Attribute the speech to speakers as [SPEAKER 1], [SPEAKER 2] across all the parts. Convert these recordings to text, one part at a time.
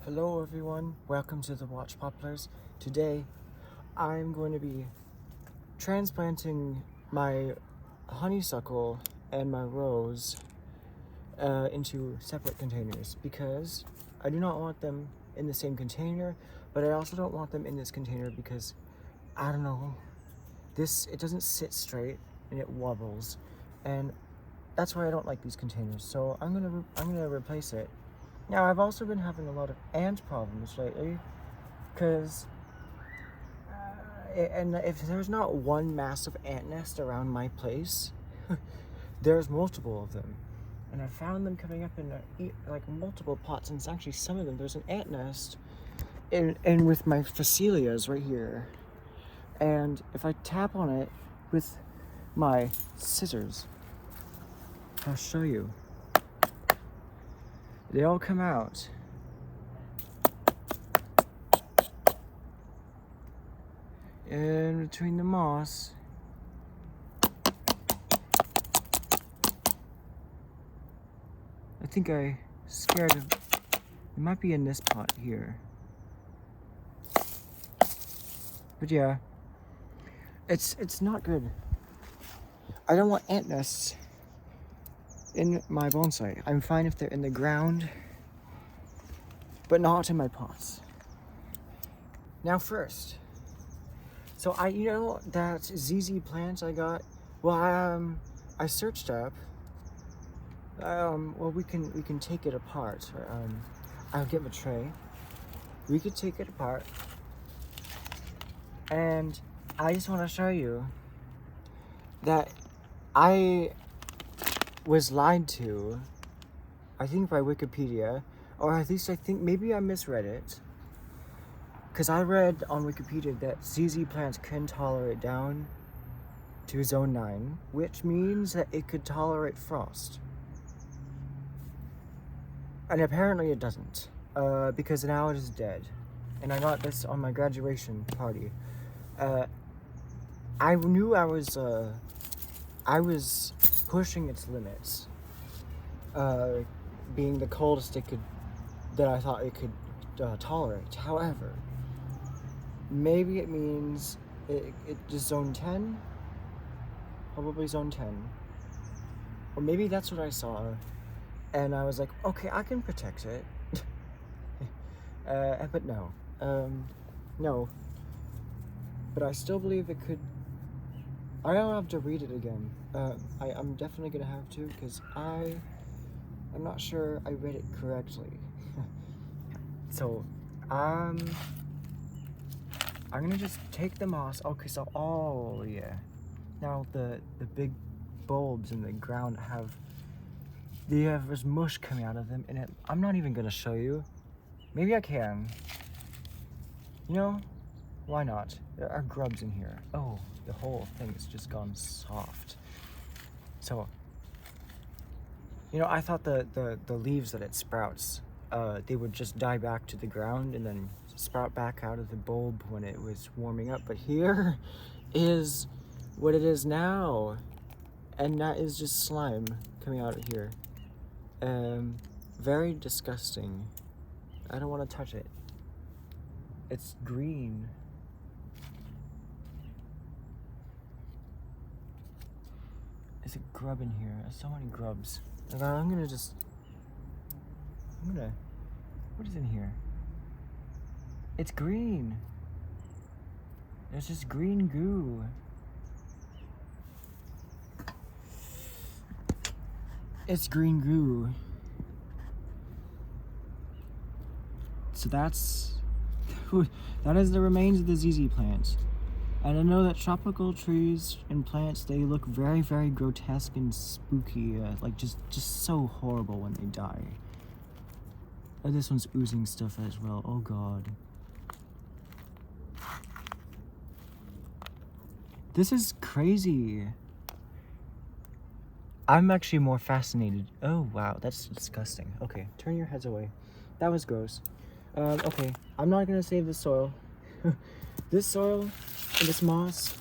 [SPEAKER 1] Hello everyone, welcome to the Watch Poplars. Today I'm going to be transplanting my honeysuckle and my rose into separate containers because I do not want them in the same container, but I also don't want them in this container because I don't know, it doesn't sit straight and it wobbles, and that's why I don't like these containers. So I'm gonna replace it. Now, I've also been having a lot of ant problems lately, because, and if there's not one massive ant nest around my place, there's multiple of them. And I found them coming up in like multiple pots, and it's actually some of them. There's an ant nest in with my phacelias right here. And if I tap on it with my scissors, I'll show you. They all come out. In between the moss. I think I scared him. It might be in this pot here. But yeah, it's not good. I don't want ant nests in my bonsai. I'm fine if they're in the ground, but not in my pots. Now first, so that ZZ plant I got, I searched up, we can take it apart. I'll give a tray. We could take it apart, and I just want to show you that I was lied to, I think by Wikipedia, or at least I think maybe I misread it, because I read on Wikipedia that ZZ plants can tolerate down to zone 9, which means that it could tolerate frost. And apparently it doesn't, because now it is dead. And I got this on my graduation party. I knew I was pushing its limits, being the coldest that I thought it could tolerate. However, maybe it means it just zone 10, probably zone 10, or maybe that's what I saw, and I was like, okay, I can protect it. But no, but I still believe it could. I don't have to read it again. I'm definitely gonna have to, because I'm not sure I read it correctly. So, I'm gonna just take the moss. Okay, so, oh yeah. Now the big bulbs in the ground they have this mush coming out of them, and I'm not even gonna show you. Maybe I can. Why not? There are grubs in here. Oh, the whole thing has just gone soft. So, I thought the leaves that it sprouts, they would just die back to the ground and then sprout back out of the bulb when it was warming up. But here is what it is now. And that is just slime coming out of here. Very disgusting. I don't want to touch it. It's green. There's a grub in here. There's so many grubs. And what is in here? It's green. There's just green goo. It's green goo. So that is the remains of the ZZ plant. And I know that tropical trees and plants, they look very, very grotesque and spooky, like just so horrible when they die. And this one's oozing stuff as well. Oh god. This is crazy. I'm actually more fascinated. Oh wow, that's disgusting. Okay, turn your heads away. That was gross. Okay, I'm not gonna save this soil. This soil and this moss.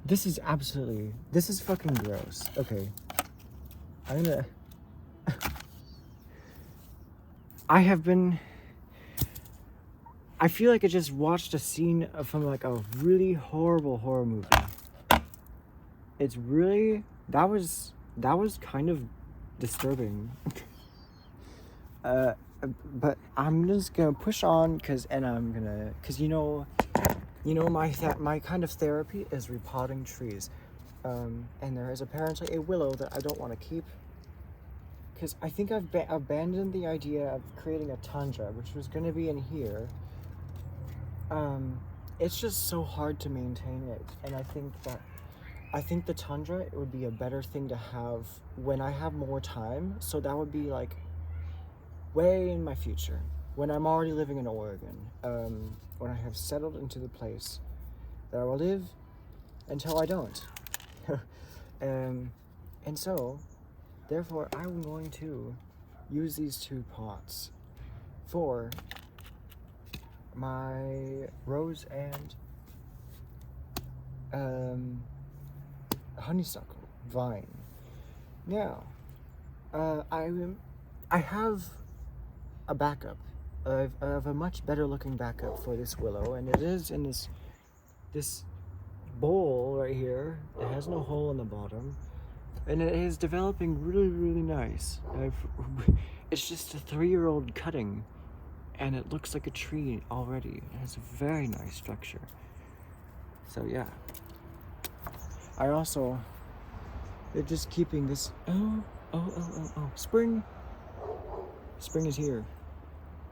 [SPEAKER 1] This is fucking gross. Okay, I'm gonna. I feel like I just watched a scene from like a really horrible horror movie. It's really, that was kind of disturbing. But I'm just gonna push on cause you know my kind of therapy is repotting trees. And there is apparently a willow that I don't want to keep because I think I've abandoned the idea of creating a tundra, which was going to be in here. It's just so hard to maintain it, and I think the tundra would be a better thing to have when I have more time. So that would be like way in my future, when I'm already living in Oregon, when I have settled into the place that I will live until I don't. And so, therefore, I'm going to use these 2 pots for my rose and honeysuckle vine. Now, I have a backup. I have a much better looking backup for this willow, and it is in this bowl right here. It has no hole in the bottom, and it is developing really, really nice. It's just a 3-year-old cutting, and it looks like a tree already. It has a very nice structure. So yeah. They're just keeping this. Oh! Spring is here.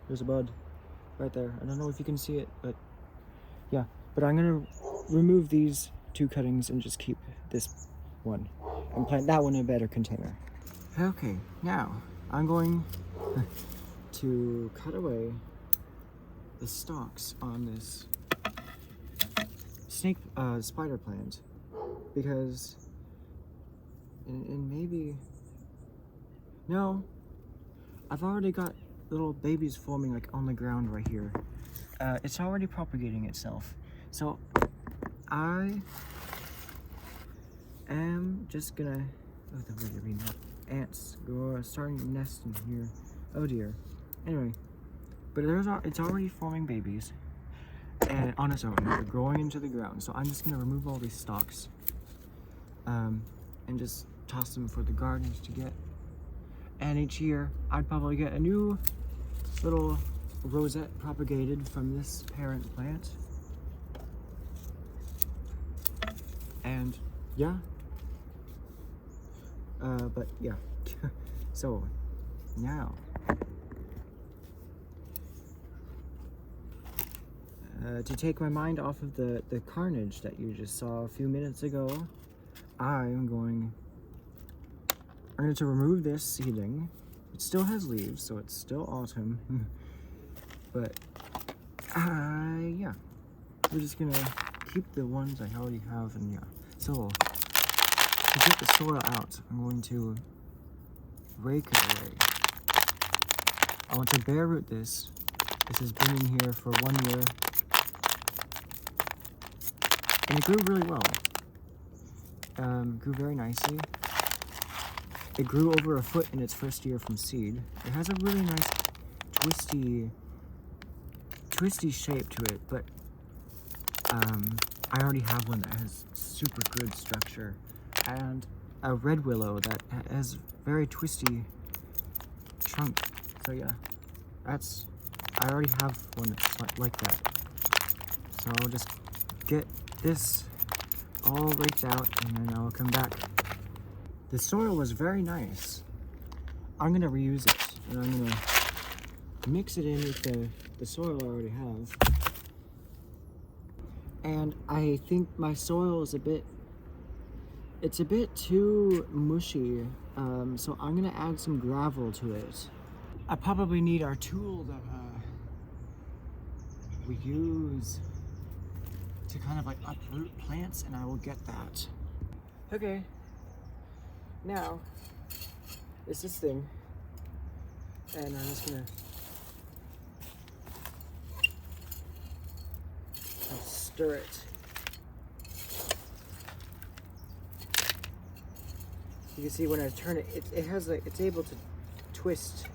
[SPEAKER 1] There's a bud right there. I don't know if you can see it, but yeah. But I'm gonna remove these 2 cuttings and just keep this one and plant that one in a better container. Okay, now I'm going to cut away the stalks on this spider plant because and maybe no, I've already got little babies forming like on the ground right here. It's already propagating itself. So I am just gonna, ants starting to nest in here. Oh dear. Anyway, but it's already forming babies and on its own. They're growing into the ground. So I'm just gonna remove all these stalks and just toss them for the gardens to get. And each year I'd probably get a new little rosette propagated from this parent plant. And yeah. But yeah. So now to take my mind off of the carnage that you just saw a few minutes ago, I'm going to remove this seedling. It still has leaves, so it's still autumn. But yeah, we're just gonna keep the ones I already have, and yeah. So to get the soil out, I'm going to rake it away. I want to bare root this. This has been in here for 1 year, and it grew really well. Grew very nicely. It grew over a foot in its first year from seed. It has a really nice twisty shape to it, but I already have one that has super good structure, and a red willow that has very twisty trunk. So yeah, I already have one that's like that. So I'll just get this all raked out, and then I'll come back. The soil was very nice. I'm gonna reuse it, and I'm gonna mix it in with the soil I already have. And I think my soil is a bit too mushy, so I'm gonna add some gravel to it. I probably need our tool that we use to kind of like uproot plants, and I will get that. Okay, now it's this thing, and I'm just gonna stir it. You can see when I turn it, it's able to twist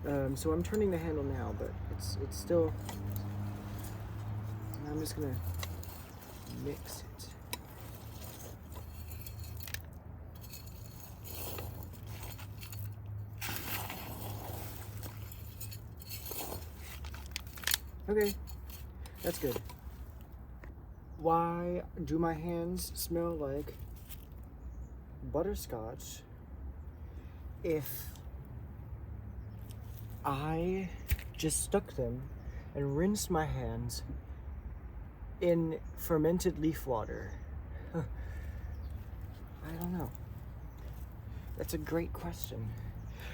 [SPEAKER 1] So I'm turning the handle now, but it's still. I'm just gonna mix it. Okay, that's good. Why do my hands smell like butterscotch if I just stuck them and rinsed my hands in fermented leaf water? I don't know. That's a great question.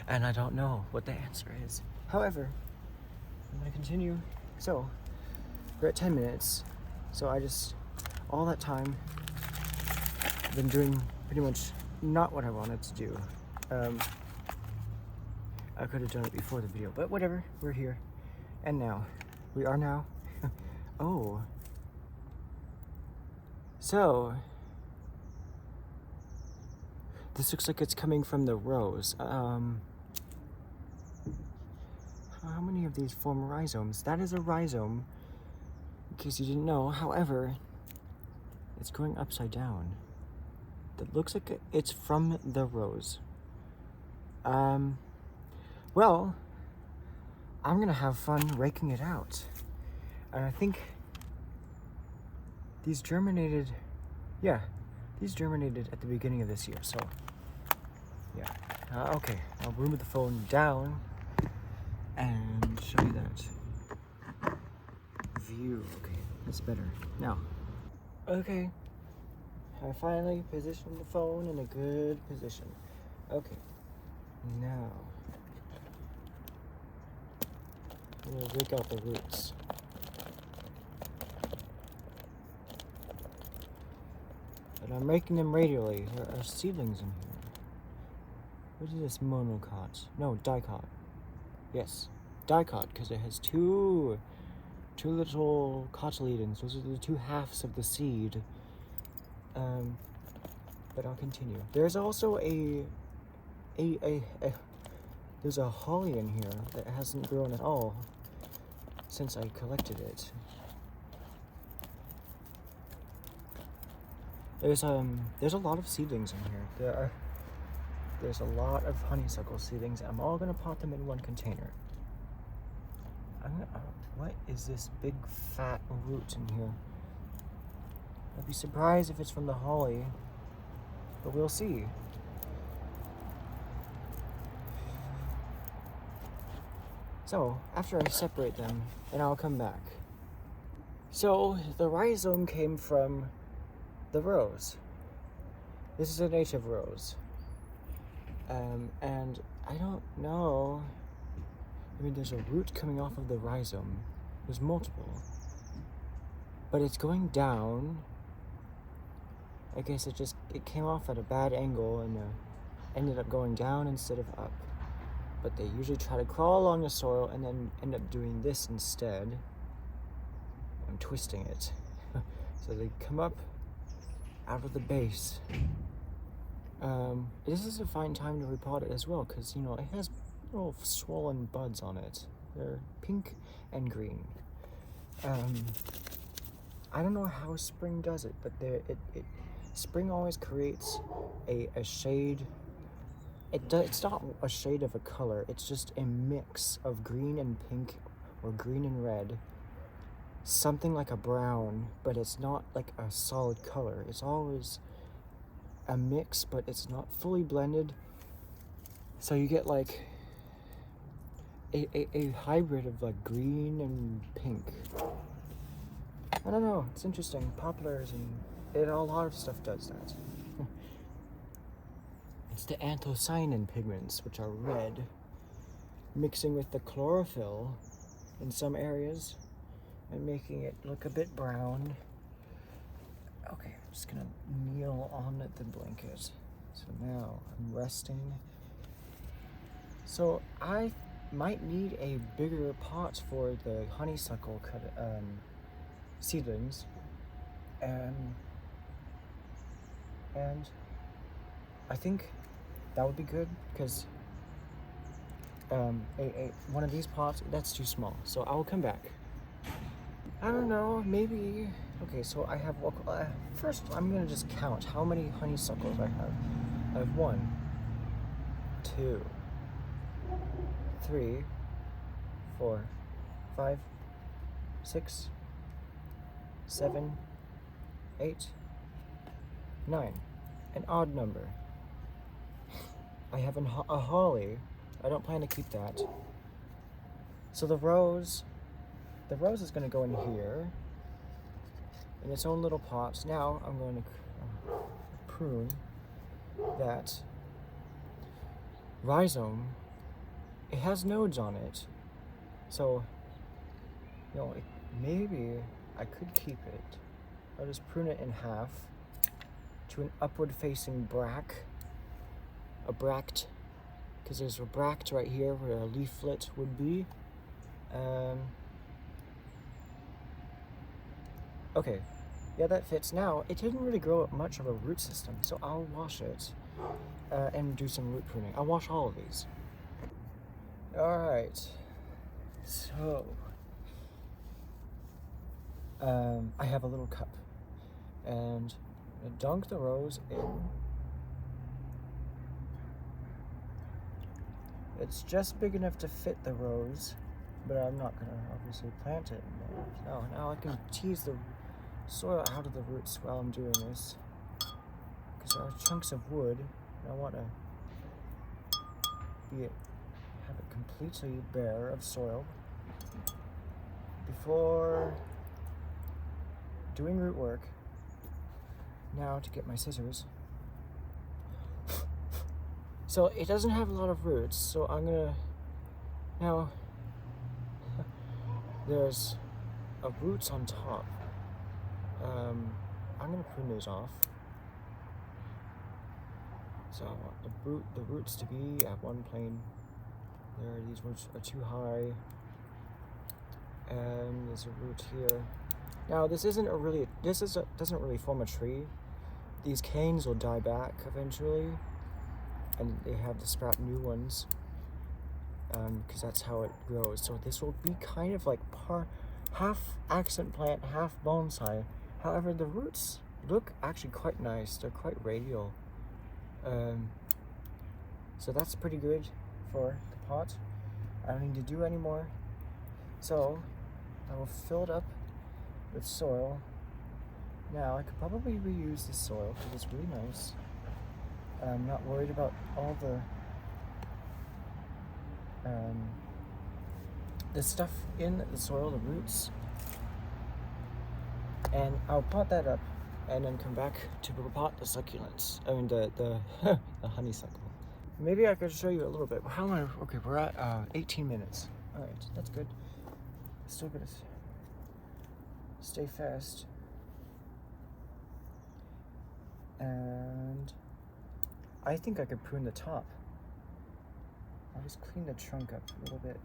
[SPEAKER 1] And I don't know what the answer is. However, I'm gonna continue. So, we're at 10 minutes. So all that time, I've been doing pretty much not what I wanted to do. I could have done it before the video, but whatever, we're here. And now, we are now. Oh. So, this looks like it's coming from the rose. How many of these form rhizomes? That is a rhizome, in case you didn't know. However, it's going upside down. That looks like it's from the rose. Well, I'm gonna have fun raking it out. And I think these germinated, these germinated at the beginning of this year, so yeah. Okay, I'll move the phone down and show you that view. Okay, that's better. Now, okay, I finally positioned the phone in a good position. Okay, now I'm gonna rake out the roots. And I'm raking them radially. There are seedlings in here. What is this monocot? No, dicot. Yes, dicot, because it has two little cotyledons. Those are the two halves of the seed. But I'll continue. There's also there's a holly in here that hasn't grown at all since I collected it. There's a lot of seedlings in here. There's a lot of honeysuckle seedlings. I'm all gonna pot them in one container. What is this big fat root in here? I'd be surprised if it's from the holly, but we'll see. So, after I separate them, then I'll come back. So, the rhizome came from the rose. This is a native rose. And I don't know. I mean, there's a root coming off of the rhizome. There's multiple. But it's going down. I guess it came off at a bad angle and ended up going down instead of up. But they usually try to crawl along the soil and then end up doing this instead. I'm twisting it. So they come up out of the base. This is a fine time to repot it as well, because, you know, it has little swollen buds on it. They're pink and green. I don't know how spring does it, but spring always creates a shade. It's not a shade of a color, it's just a mix of green and pink or green and red. Something like a brown, but it's not like a solid color. It's always a mix, but it's not fully blended. So you get like a hybrid of like green and pink. I don't know, it's interesting. Poplars and a lot of stuff does that. It's the anthocyanin pigments, which are red, mixing with the chlorophyll in some areas and making it look a bit brown. Okay, I'm just gonna kneel on the blanket. So now I'm resting. So I might need a bigger pot for the honeysuckle seedlings. And I think that would be good, because one of these pots, that's too small. So I will come back. I don't know, maybe. Okay, so I have, first I'm gonna just count how many honeysuckles I have. I have 1, 2, 3, 4, 5, 6, 7, 8, 9. An odd number. I have a holly. I don't plan to keep that. So the rose is going to go in here in its own little pot. Now I'm going to prune that rhizome. It has nodes on it, so maybe I could keep it. I'll just prune it in half to an upward-facing a bract, because there's a bract right here where a leaflet would be. Okay, yeah, that fits. Now, it didn't really grow up much of a root system, so I'll wash it and do some root pruning. I'll wash all of these. Alright, so I have a little cup, and I dunk the rose in. It's just big enough to fit the rose, but I'm not gonna obviously plant it in there. Now I can tease the soil out of the roots while I'm doing this, because there are chunks of wood, and I want to have it completely bare of soil before doing root work. Now to get my scissors. So it doesn't have a lot of roots, so I'm gonna, now, there's roots on top. I'm gonna prune those off. So I want the roots to be at one plane. These roots are too high. And there's a root here. Now this doesn't really form a tree. These canes will die back eventually, and they have to sprout new ones, because that's how it grows. So this will be kind of like half accent plant, half bonsai. However, the roots look actually quite nice. They're quite radial. So that's pretty good for the pot. I don't need to do any more. So I will fill it up with soil. Now I could probably reuse this soil because it's really nice. I'm not worried about all the stuff in the soil, the roots. And I'll pot that up and then come back to repot the succulents. I mean the the honeysuckle. Maybe I could show you a little bit. How am I? Okay, we're at 18 minutes. All right, that's good. Still gonna stay fast. And I think I could prune the top. I'll just clean the trunk up a little bit.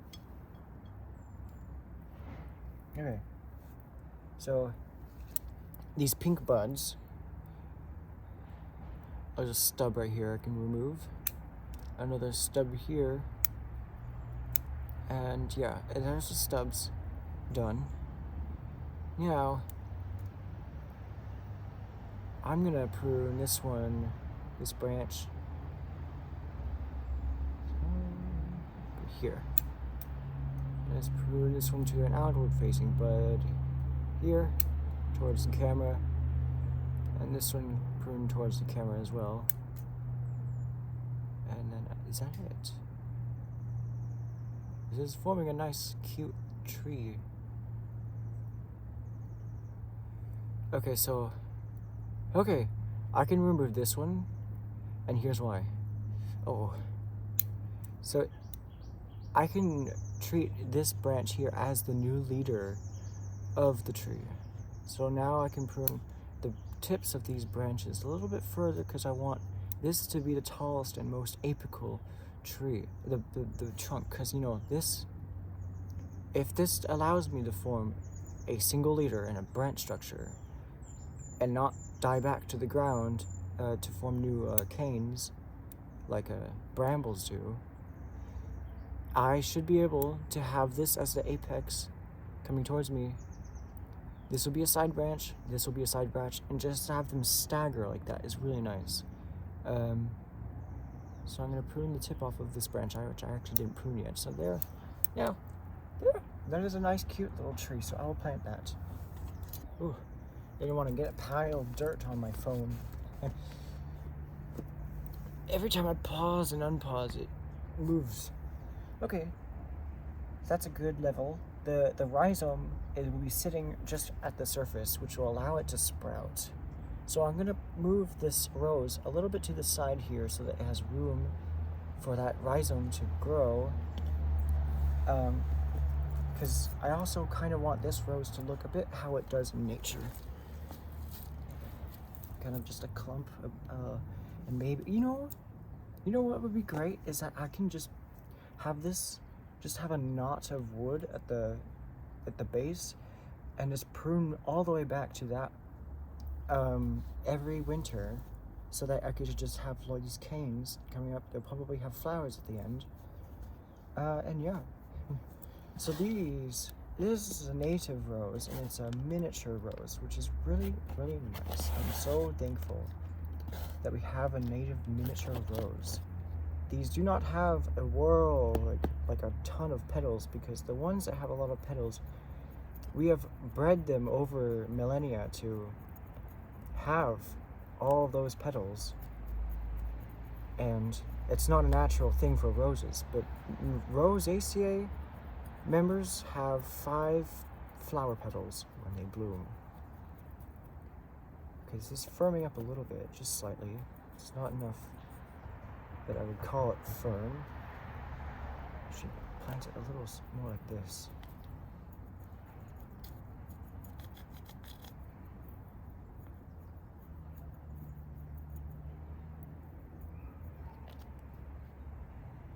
[SPEAKER 1] Okay. So these pink buds, there's a stub right here I can remove. Another stub here. And yeah, and there's the stubs done. Now I'm gonna prune this one, this branch here. Let's prune this one to an outward facing bud here towards the camera, and this one prune towards the camera as well. And then is that it? This is forming a nice cute tree. Okay, so okay, I can remove this one, and here's why. So I can treat this branch here as the new leader of the tree. So now I can prune the tips of these branches a little bit further because I want this to be the tallest and most apical tree, the trunk, because if this allows me to form a single leader and a branch structure and not die back to the ground to form new canes like brambles do, I should be able to have this as the apex coming towards me. This will be a side branch, this will be a side branch, and just to have them stagger like that is really nice. So I'm going to prune the tip off of this branch, which I actually didn't prune yet. So there, now, there, that is a nice cute little tree, so I will plant that. Ooh, didn't want to get a pile of dirt on my phone. Every time I pause and unpause, it moves. Okay, that's a good level. The rhizome, it will be sitting just at the surface, which will allow it to sprout. So I'm gonna move this rose a little bit to the side here so that it has room for that rhizome to grow. Because I also kind of want this rose to look a bit how it does in nature. Kind of just a clump of, and maybe, you know what would be great is that I can just have this, just have a knot of wood at the base and just prune all the way back to that every winter, so that I could just have like these canes coming up. They'll probably have flowers at the end, and yeah. So this is a native rose, and it's a miniature rose, which is really, really nice. I'm so thankful that we have a native miniature rose. These do not have a whirl, like a ton of petals, because the ones that have a lot of petals, we have bred them over millennia to have all those petals, and it's not a natural thing for roses. But Rosaceae members have 5 flower petals when they bloom. Okay, this is firming up a little bit, just slightly. It's not enough that I would call it firm. I should plant it a little more like this.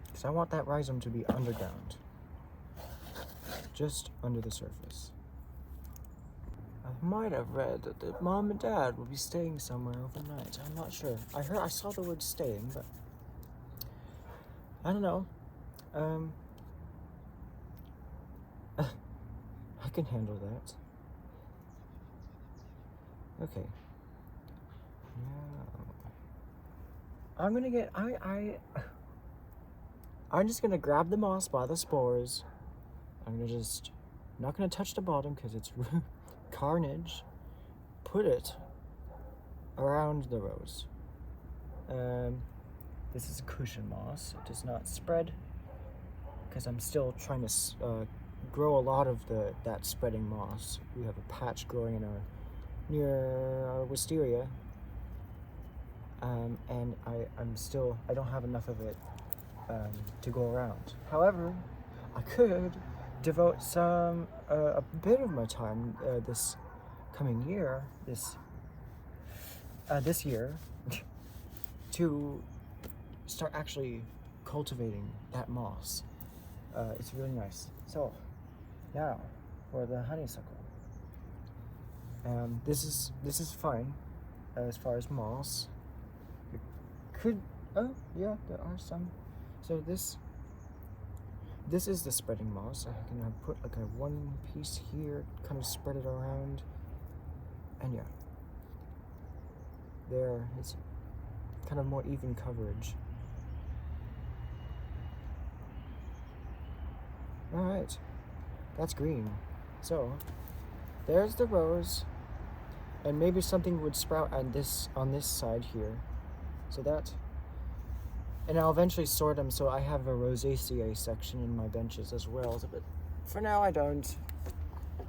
[SPEAKER 1] Because I want that rhizome to be underground, just under the surface. I might have read that the mom and dad will be staying somewhere overnight. I'm not sure. I saw the word staying, but I don't know. I can handle that. Okay. Now, I'm gonna get, I'm just gonna grab the moss by the spores. I'm not gonna touch the bottom because it's carnage. Put it around the rose. This is cushion moss. It does not spread because I'm still trying to grow a lot of that spreading moss. We have a patch growing near our wisteria, and I don't have enough of it to go around. However, I could devote a bit of my time this coming year, this year, to start actually cultivating that moss. It's really nice. So now for the honeysuckle. This is fine as far as moss. It could, oh yeah, there are some. So this is the spreading moss. I can put like one piece here, kind of spread it around, and yeah, there it's kind of more even coverage. All right, that's green. So there's the rose, and maybe something would sprout on this side here. So that. And I'll eventually sort them, so I have a Rosaceae section in my benches as well. But for now, I don't.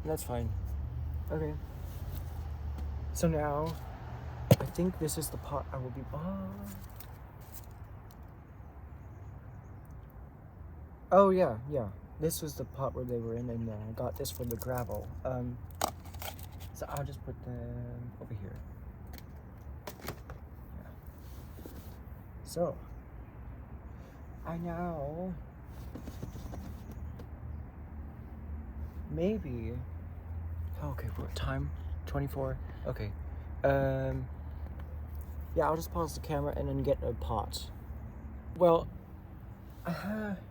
[SPEAKER 1] That's fine. Okay. So now, I think this is the pot I will be. Oh yeah. This was the pot where they were in, and I got this for the gravel. So I'll just put them over here. Yeah. So. I know. Maybe. Okay, what time? 24. Okay. Yeah, I'll just pause the camera and then get a pot. Well,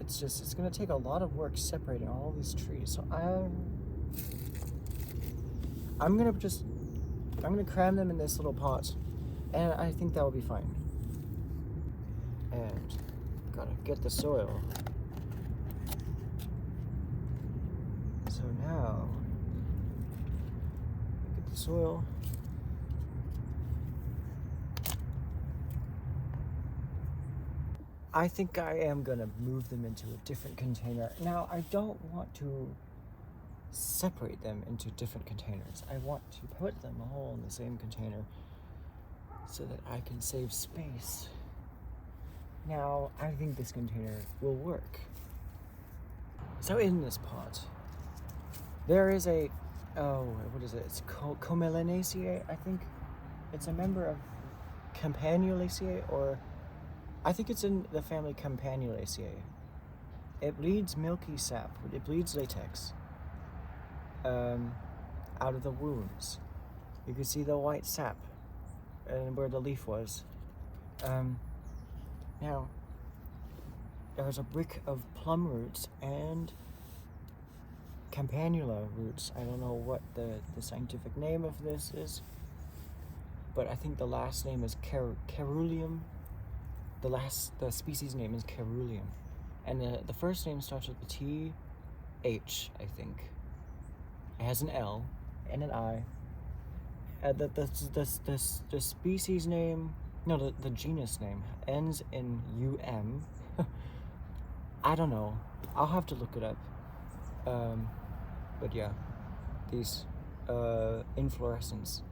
[SPEAKER 1] it's gonna take a lot of work separating all these trees. So I'm gonna cram them in this little pot, and I think that will be fine. And gotta get the soil. So now get the soil. I think I am gonna move them into a different container. Now, I don't want to separate them into different containers. I want to put them all in the same container so that I can save space. Now, I think this container will work. So in this pot, there is a, what is it? It's Commelinaceae, I think. It's a member of Campanulaceae, or I think it's in the family Campanulaceae. It bleeds milky sap. It bleeds latex out of the wounds. You can see the white sap and where the leaf was. Now, there's a brick of plum roots and campanula roots. I don't know what the scientific name of this is, but I think the last name is Caeruleum. The species name is Caeruleum, and the first name starts with a T-H, I think. It has an L and an I. The species name, no, the genus name ends in U-M. I don't know. I'll have to look it up. But yeah, these inflorescence.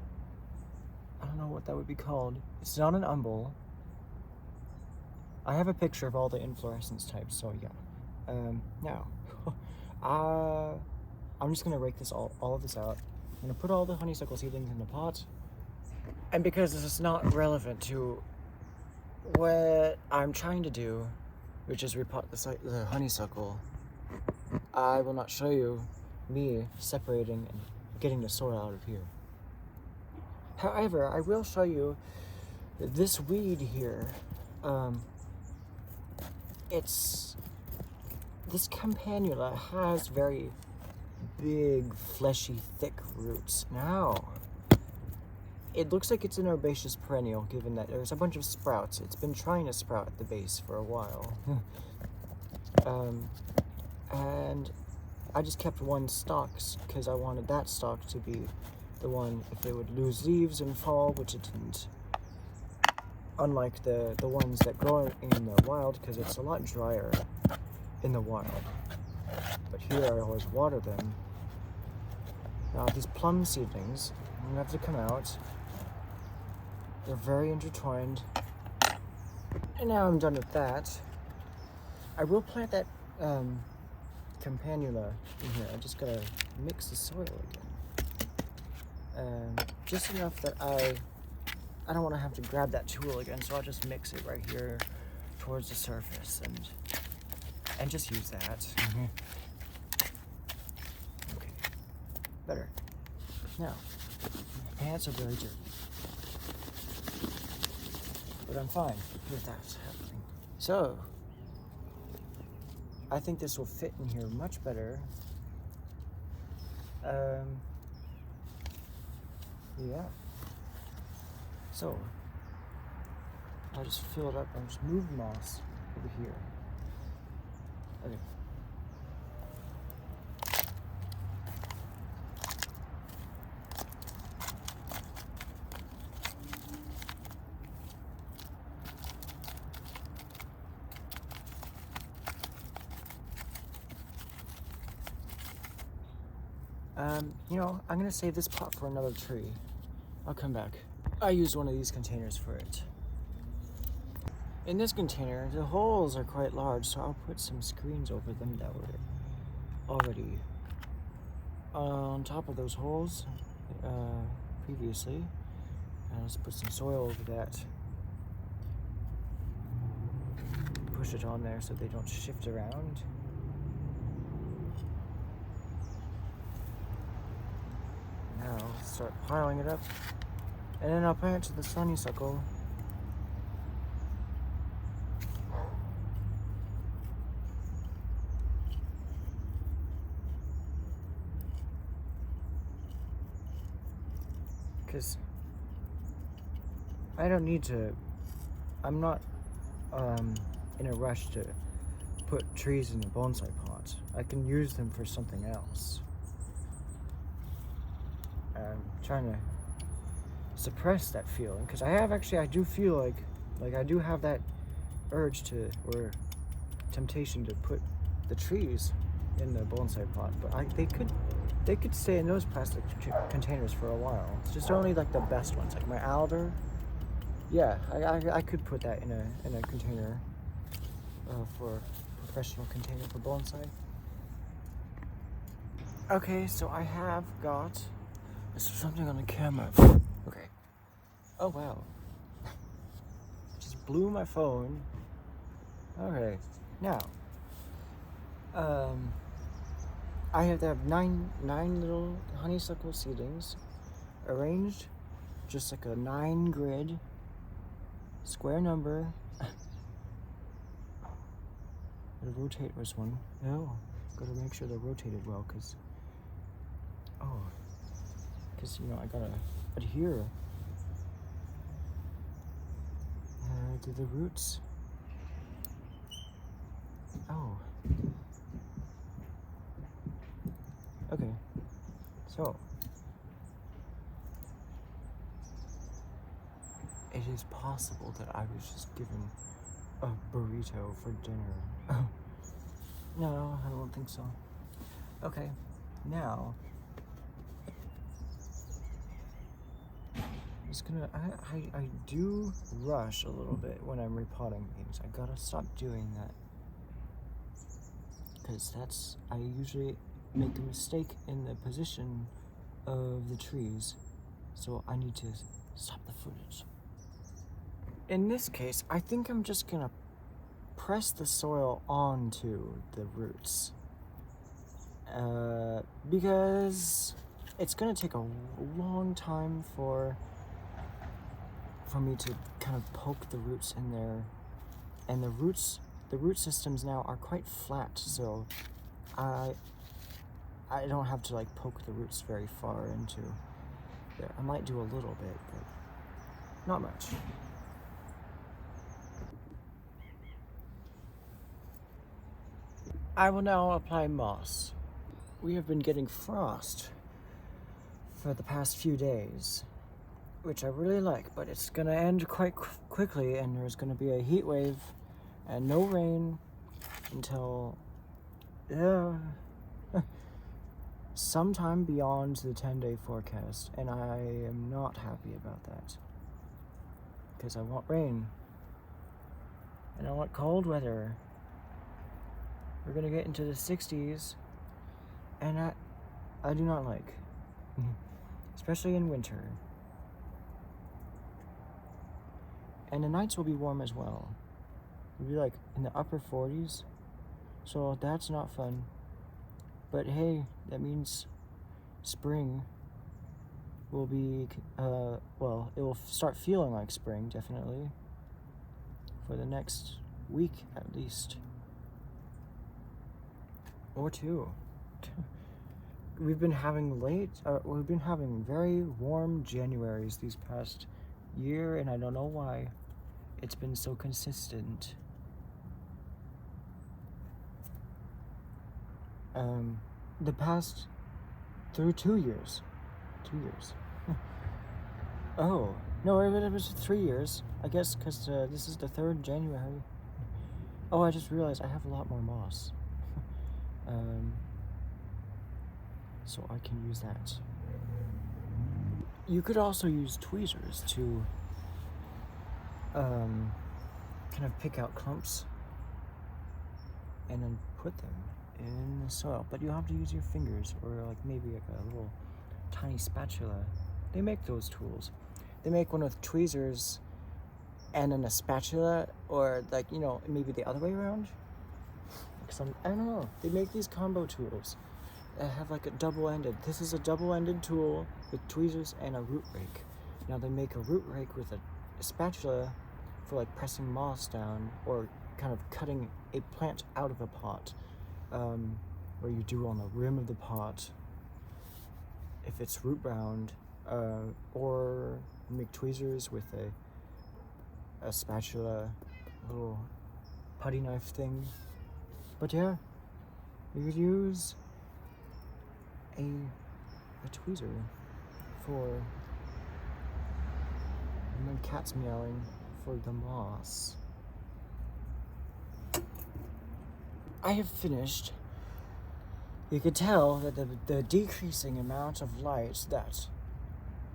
[SPEAKER 1] I don't know what that would be called. It's not an umbel. I have a picture of all the inflorescence types, so yeah. Now, I'm just gonna rake all of this out. I'm gonna put all the honeysuckle seedlings in the pot. And because this is not relevant to what I'm trying to do, which is repot the honeysuckle, I will not show you me separating and getting the soil out of here. However, I will show you this weed here. This campanula has very big, fleshy, thick roots. Now, it looks like it's an herbaceous perennial, given that there's a bunch of sprouts. It's been trying to sprout at the base for a while. And I just kept one stalk because I wanted that stalk to be the one if it would lose leaves and fall, which it didn't. Unlike the ones that grow in the wild, because it's a lot drier in the wild. But here I always water them. Now these plum seedlings, I'm gonna have to come out. They're very intertwined. And now I'm done with that. I will plant that campanula in here. I just gotta mix the soil again. Just enough that I don't want to have to grab that tool again, so I'll just mix it right here towards the surface and just use that. Okay, better. Now, my pants are very dirty, but I'm fine with that happening. So, I think this will fit in here much better. Yeah. So, I'll just fill it up. I'll just move moss over here. Okay. I'm gonna save this pot for another tree. I'll come back. I used one of these containers for it. In this container, the holes are quite large, so I'll put some screens over them that were already on top of those holes previously. I'll just put some soil over that. Push it on there so they don't shift around. Now I'll start piling it up. And then I'll plant to the honeysuckle. because I don't need to, I'm not in a rush to put trees in a bonsai pot. I can use them for something else. I'm trying to suppress that feeling, because I do feel like I do have that urge to, or temptation to put the trees in the bonsai pot, but they could stay in those plastic containers for a while. It's just only like the best ones, like my alder. Yeah, I could put that in a container for a professional container for bonsai. Okay, so I have got something on the camera. Okay. Oh wow. Just blew my phone. Okay. Now, I have to have nine little honeysuckle seedlings arranged just like a 9 grid square number. Gotta rotate this one. Oh, gotta make sure they're rotated well, because you know I gotta adhere to the roots. Oh. Okay. So it is possible that I was just given a burrito for dinner. No, I don't think so. Okay, now it's gonna. I do rush a little bit when I'm repotting things. I gotta stop doing that, because I usually make a mistake in the position of the trees, so I need to stop the footage. In this case, I think I'm just gonna press the soil onto the roots, because it's gonna take a long time for me to kind of poke the roots in there, and the root systems now are quite flat, so I don't have to like poke the roots very far into there. I might do a little bit, but not much. I will now apply moss. We have been getting frost for the past few days, which I really like, but it's gonna end quite quickly, and there's gonna be a heat wave and no rain until sometime beyond the 10-day forecast, and I am not happy about that, because I want rain and I want cold weather. We're gonna get into the 60s, and I do not like, especially in winter. And the nights will be warm as well. It'll be like in the upper 40s, so that's not fun. But hey, that means spring will be, well, it will start feeling like spring, definitely, for the next week at least. Or two. We've been having very warm Januaries these past year, and I don't know why. It's been so consistent. The past through 2 years. 2 years. Oh, no, it was 3 years, I guess, because this is the 3rd January. Oh, I just realized I have a lot more moss. So I can use that. You could also use tweezers to kind of pick out clumps and then put them in the soil, but you have to use your fingers, or like maybe like a little tiny spatula. They make those tools. They make one with tweezers and then a spatula, or like, you know, maybe the other way around. I don't know. They make these combo tools that have like a double-ended. This is a double-ended tool with tweezers and a root rake. Now they make a root rake with a spatula for like pressing moss down, or kind of cutting a plant out of a pot, where you do on the rim of the pot if it's root bound, or make tweezers with a spatula, little putty knife thing. But yeah, you could use a tweezer for, and my cat's meowing, for the moss. I have finished. You could tell that the decreasing amount of light that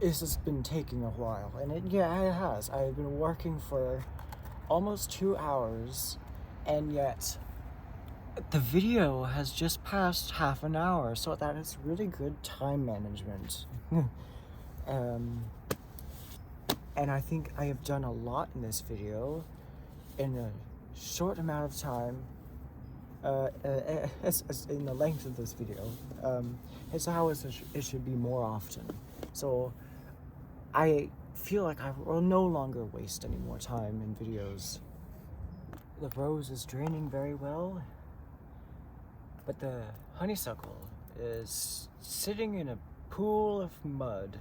[SPEAKER 1] this has been taking a while, and it has. I've been working for almost 2 hours, and yet the video has just passed half an hour, so that is really good time management. And I think I have done a lot in this video in a short amount of time. As in the length of this video, it's how it should be more often. So I feel like I will no longer waste any more time in videos. The rose is draining very well, but the honeysuckle is sitting in a pool of mud.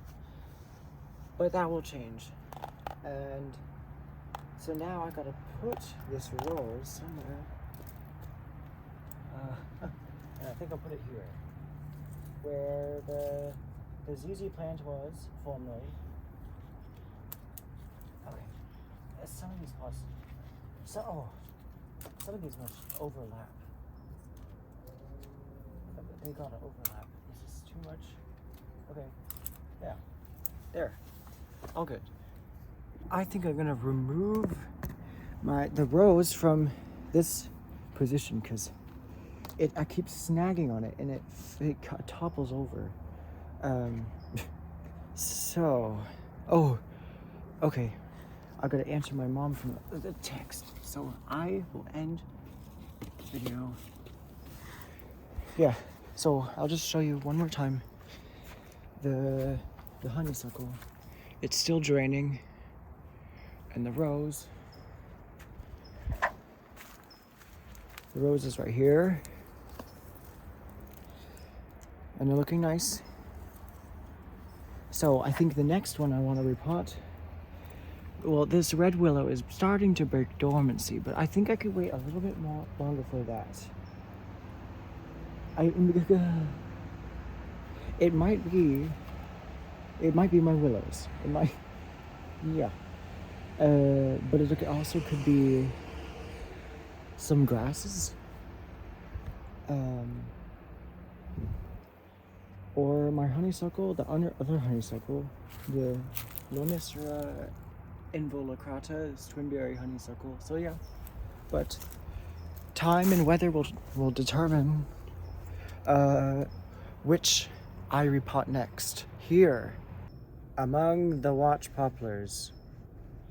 [SPEAKER 1] But that will change. And so now I gotta put this rose somewhere. And I think I'll put it here, where the ZZ plant was formerly. Okay, some of these pots, some of these must overlap. They gotta overlap. Is this too much? Okay, yeah, there, all good. I think I'm gonna remove the rose from this position because I keep snagging on it and it topples over. Okay. I gotta answer my mom from the text. So I will end the video. Yeah, so I'll just show you one more time the honeysuckle. It's still draining, and the rose is right here. And they're looking nice. So I think the next one I want to repot. Well, this red willow is starting to break dormancy, but I think I could wait a little bit longer for that. It might be my willows. It might, yeah. But it also could be some grasses. Or my honeysuckle, the other honeysuckle, the Lonicera involucrata, swinberry honeysuckle. So yeah, but time and weather will determine which I repot next. Here, among the watch poplars.